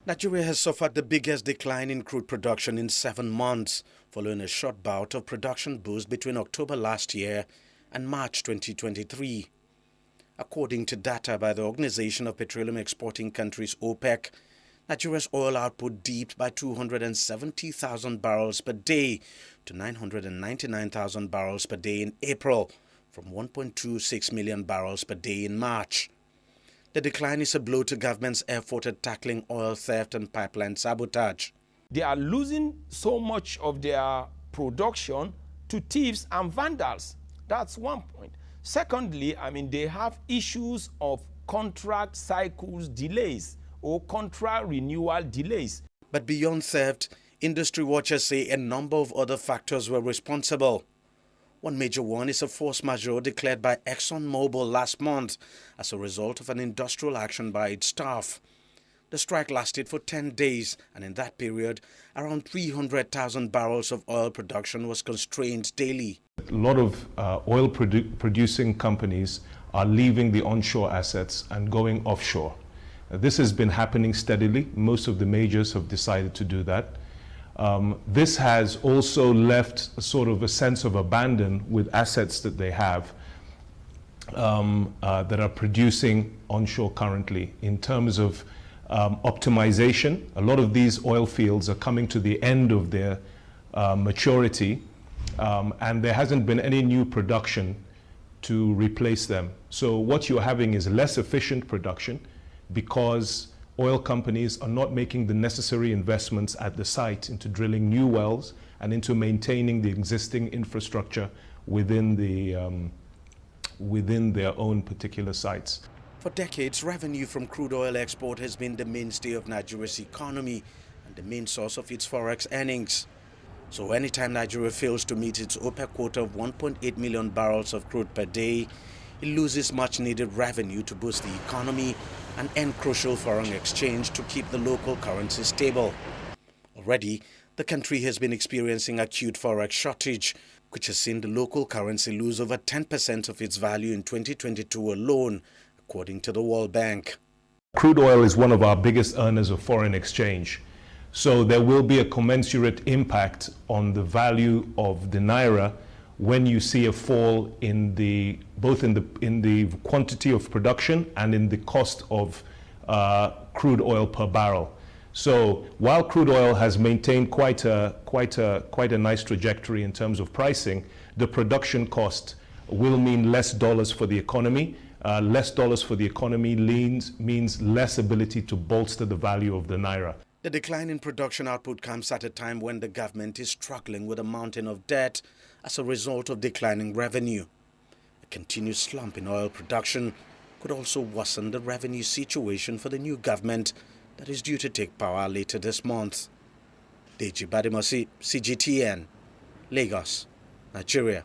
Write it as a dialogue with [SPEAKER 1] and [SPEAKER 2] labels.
[SPEAKER 1] Nigeria has suffered the biggest decline in crude production in 7 months, following a short bout of production boost between October last year and March 2023. According to data by the Organization of Petroleum Exporting Countries, OPEC, Nigeria's oil output dipped by 270,000 barrels per day to 999,000 barrels per day in April, from 1.26 million barrels per day in March. The decline is a blow to government's effort at tackling oil theft and pipeline sabotage.
[SPEAKER 2] They are losing so much of their production to thieves and vandals. That's one point. Secondly, they have issues of contract cycles delays or contract renewal delays.
[SPEAKER 1] But beyond theft, industry watchers say a number of other factors were responsible. One major one is a force majeure declared by ExxonMobil last month as a result of an industrial action by its staff. The strike lasted for 10 days, and in that period, around 300,000 barrels of oil production was constrained daily.
[SPEAKER 3] A lot of oil producing companies are leaving the onshore assets and going offshore. This has been happening steadily. Most of the majors have decided to do that. This has also left a sort of a sense of abandon with assets that they have that are producing onshore currently. In terms of optimization, a lot of these oil fields are coming to the end of their maturity, and there hasn't been any new production to replace them. So what you're having is less efficient production because oil companies are not making the necessary investments at the site into drilling new wells and into maintaining the existing infrastructure within their own particular sites.
[SPEAKER 1] For decades, revenue from crude oil export has been the mainstay of Nigeria's economy and the main source of its forex earnings. So anytime Nigeria fails to meet its OPEC quota of 1.8 million barrels of crude per day, it loses much needed revenue to boost the economy and end crucial foreign exchange to keep the local currency stable. Already, the country has been experiencing acute forex shortage, which has seen the local currency lose over 10% of its value in 2022 alone, according to the World Bank.
[SPEAKER 3] Crude oil is one of our biggest earners of foreign exchange. So there will be a commensurate impact on the value of the naira when you see a fall both in the quantity of production and in the cost of crude oil per barrel. So while crude oil has maintained quite a nice trajectory in terms of pricing, the production cost will mean less dollars for the economy. Less dollars for the economy means less ability to bolster the value of the naira.
[SPEAKER 1] The decline in production output comes at a time when the government is struggling with a mountain of debt as a result of declining revenue. A continued slump in oil production could also worsen the revenue situation for the new government that is due to take power later this month. Deji Badimosi, CGTN, Lagos, Nigeria.